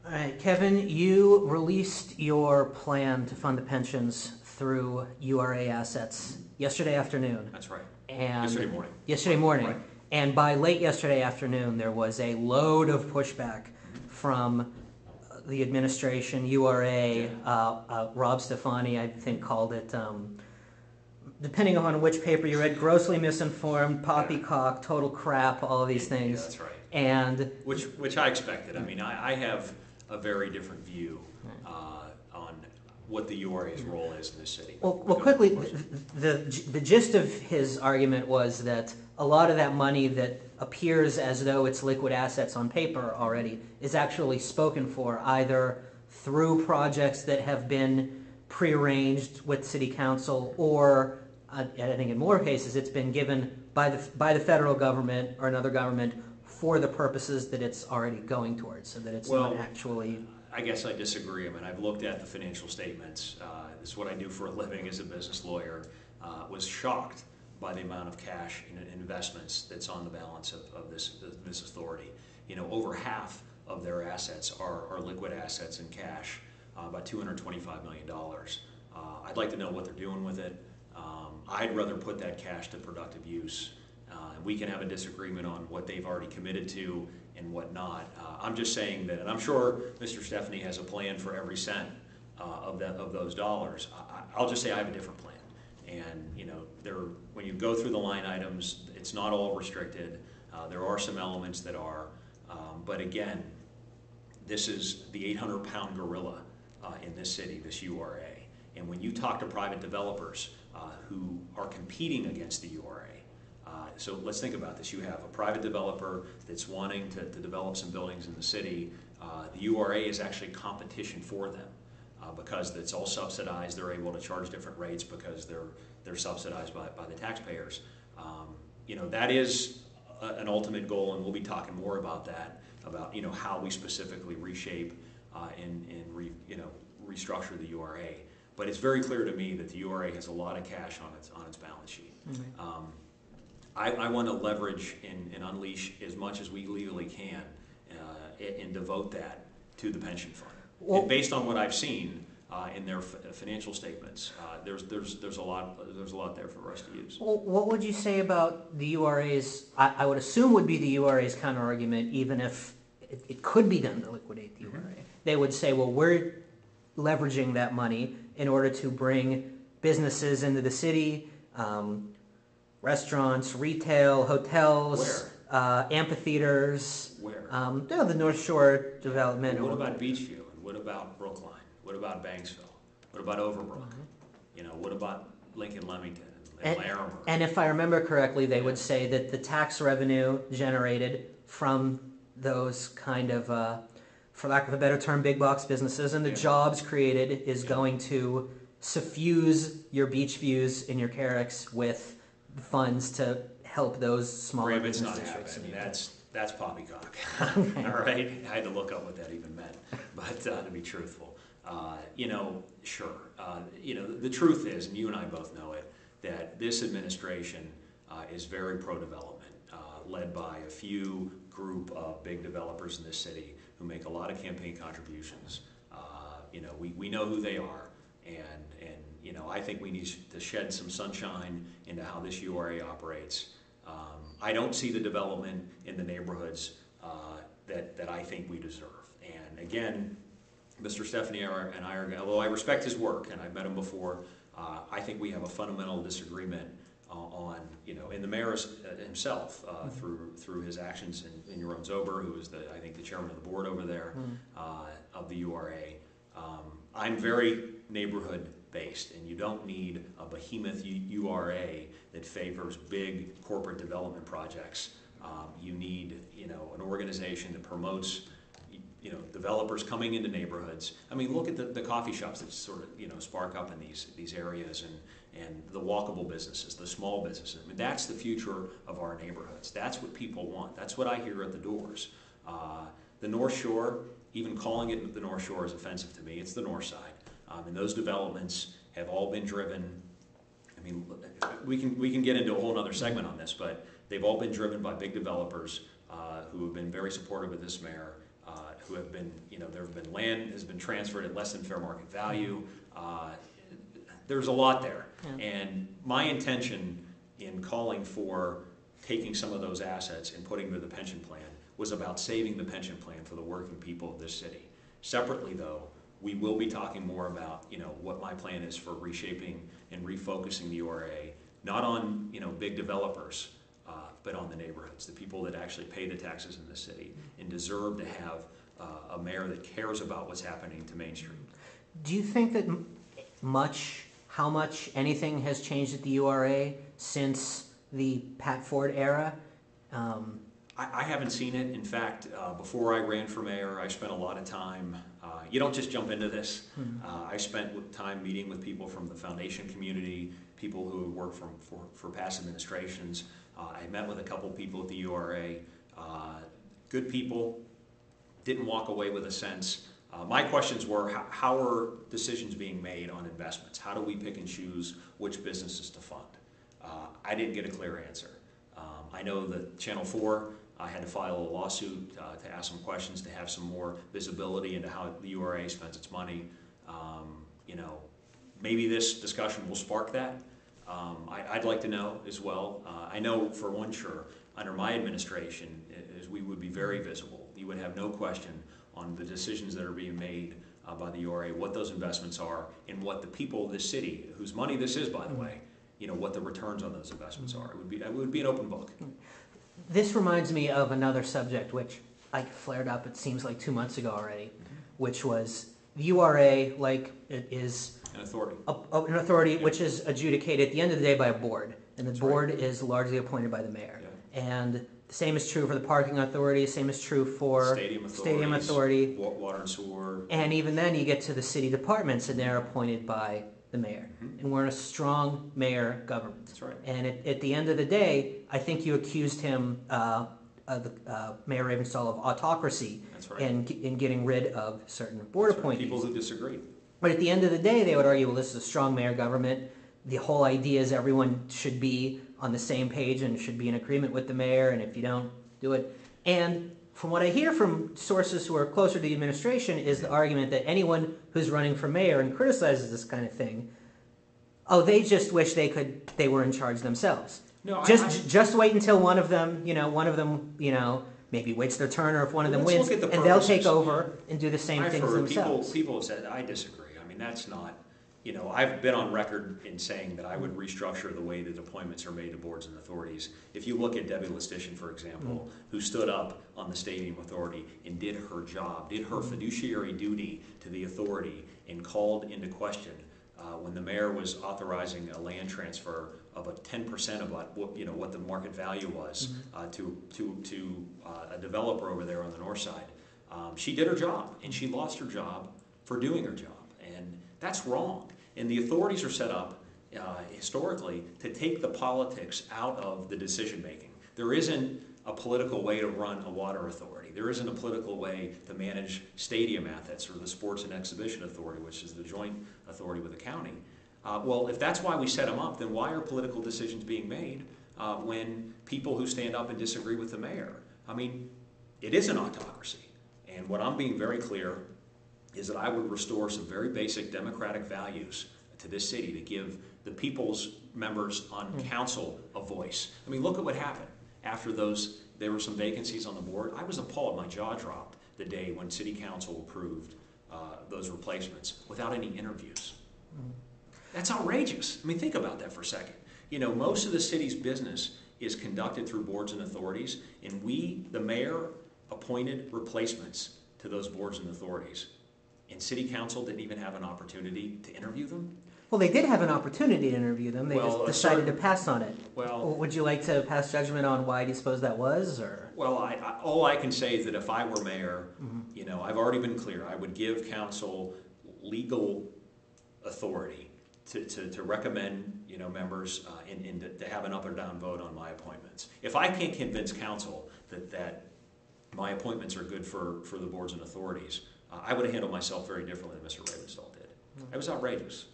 All right, Kevin, you released your plan to fund the pensions through URA assets yesterday afternoon. That's right. And Yesterday morning. Yesterday morning. Right. And by late yesterday afternoon, there was a load of pushback from the administration, URA. Rob Stefani, I think, called it, depending on which paper you read, grossly misinformed, poppycock, total crap, all of these things. Yeah, that's right. And which I expected. I mean, I have a very different view on what the URA's role is in this city. Well, quickly, the gist of his argument was that a lot of that money that appears as though it's liquid assets on paper already is actually spoken for either through projects that have been prearranged with City Council, or I think in more cases it's been given by the federal government or another government for the purposes that it's already going towards, so that it's not actually... I guess I disagree. I mean, I've looked at the financial statements. This is what I do for a living as a business lawyer. Was shocked by the amount of cash and investments that's on the balance of this authority. You know, over half of their assets are liquid assets in cash, about $225 million. I'd like to know what they're doing with it. I'd rather put that cash to productive use. We can have a disagreement on what they've already committed to and what not. I'm just saying that, and I'm sure Mr. Stefani has a plan for every cent of those dollars. I'll just say I have a different plan. And you know, when you go through the line items, it's not all restricted. There are some elements that are, but again, this is the 800-pound gorilla in this city, this URA. And when you talk to private developers who are competing against the URA, so let's think about this. You have a private developer that's wanting to develop some buildings in the city. The URA is actually competition for them because it's all subsidized. They're able to charge different rates because they're subsidized by the taxpayers. You know, that is an ultimate goal, and we'll be talking more about that, about how we specifically reshape and restructure the URA. But it's very clear to me that the URA has a lot of cash on its balance sheet. Mm-hmm. I want to leverage and unleash as much as we legally can and devote that to the pension fund. Well, and based on what I've seen in their financial statements, there's a lot there for us to use. Well, what would you say about the URA's? I would assume would be the URA's counter argument, even if it could be done to liquidate the URA. Mm-hmm. They would say, well, we're leveraging that money in order to bring businesses into the city. Restaurants, retail, hotels, amphitheaters. Where? The North Shore development. What about Beachview? And what about Brookline? What about Banksville? What about Overbrook? Mm-hmm. What about Lincoln Leamington and Larimer? And if I remember correctly, they would say that the tax revenue generated from those kind of, for lack of a better term, big box businesses and the jobs created is going to suffuse your beach views and your Carricks with funds to help those smaller business districts. I mean, that's poppycock. Okay. All right, I had to look up what that even meant, but to be truthful, sure. The truth is, and you and I both know it, that this administration is very pro-development, led by a few group of big developers in this city who make a lot of campaign contributions. We know who they are, and I think we need to shed some sunshine into how this URA operates. I don't see the development in the neighborhoods that I think we deserve. And again, Mr. Stefani and I are, although I respect his work and I've met him before, I think we have a fundamental disagreement on, in the mayor himself through his actions in Yaron Zober, who is I think the chairman of the board over there of the URA. I'm very neighborhood based, and you don't need a behemoth URA that favors big corporate development projects. You need, an organization that promotes, developers coming into neighborhoods. I mean, look at the coffee shops that sort of, spark up in these areas, and the walkable businesses, the small businesses. I mean, that's the future of our neighborhoods. That's what people want. That's what I hear at the doors. The North Shore, even calling it the North Shore is offensive to me. It's the North Side. And those developments have all been driven. I mean, we can get into a whole other segment on this, but they've all been driven by big developers who have been very supportive of this mayor, who have been, there have been land has been transferred at less than fair market value. There's a lot there. Yeah. And my intention in calling for taking some of those assets and putting them to the pension plan was about saving the pension plan for the working people of this city. Separately though, we will be talking more about, what my plan is for reshaping and refocusing the URA, not on, big developers, but on the neighborhoods, the people that actually pay the taxes in the city and deserve to have a mayor that cares about what's happening to Main Street. Do you think that how much anything has changed at the URA since the Pat Ford era? I haven't seen it. In fact, before I ran for mayor, I spent a lot of time, you don't just jump into this. I spent time meeting with people from the foundation community, people who work for past administrations. I met with a couple people at the URA, good people, didn't walk away with a sense. My questions were, how are decisions being made on investments? How do we pick and choose which businesses to fund? I didn't get a clear answer. I know that Channel 4 had to file a lawsuit to ask some questions, to have some more visibility into how the URA spends its money. Maybe this discussion will spark that. I'd like to know as well. I know for one sure, under my administration, we would be very visible. You would have no question on the decisions that are being made by the URA, what those investments are, and what the people of this city, whose money this is, by the way, what the returns on those investments are. It would be an open book. This reminds me of another subject which I flared up, it seems like 2 months ago already, which was the URA, like it is an authority. An authority which is adjudicated at the end of the day by a board, and the board is largely appointed by the mayor. Yeah. And the same is true for the parking authority, same is true for stadium authority, water and sewer. And even then you get to the city departments and they're appointed by the mayor. And we're in a strong mayor government. That's right. And at the end of the day, I think you accused him, Mayor Ravenstahl, of autocracy. That's right. in getting rid of certain board appointees. People who disagree. But at the end of the day, they would argue, well, this is a strong mayor government. The whole idea is everyone should be on the same page and should be in agreement with the mayor, and if you don't, do it. And from what I hear from sources who are closer to the administration is the argument that anyone who's running for mayor and criticizes this kind of thing, they just wish they were in charge themselves. No, just wait until one of them, maybe waits their turn, or if one of them wins, and they'll take over and do the same things themselves. People have said, I disagree. I mean, that's not, I've been on record in saying that I would restructure the way that appointments are made to boards and authorities. If you look at Debbie Listician, for example, who stood up on the stadium authority and did her job, did her fiduciary duty to the authority, and called into question when the mayor was authorizing a land transfer of a 10% of what the market value was to a developer over there on the north side. She did her job, and she lost her job for doing her job, and that's wrong. And the authorities are set up historically to take the politics out of the decision making. There isn't a political way to run a water authority. There isn't a political way to manage stadium assets or the Sports and Exhibition Authority, which is the joint authority with the county. Well, if that's why we set them up, then why are political decisions being made when people who stand up and disagree with the mayor? I mean, it is an autocracy. And what I'm being very clear is that I would restore some very basic democratic values to this city to give the people's members on council a voice. I mean, look at what happened after there were some vacancies on the board. I was appalled, my jaw dropped the day when city council approved those replacements without any interviews. That's outrageous. I mean, think about that for a second. Most of the city's business is conducted through boards and authorities, and the mayor, appointed replacements to those boards and authorities. And city council didn't even have an opportunity to interview them? Well, they did have an opportunity to interview them. They just decided to pass on it. Well, would you like to pass judgment on why do you suppose that was? Or? Well, all I can say is that if I were mayor, I've already been clear. I would give council legal authority to recommend members and to have an up or down vote on my appointments. If I can't convince council that my appointments are good for the boards and authorities, I would have handled myself very differently than Mr. Ravenstahl did. It was outrageous.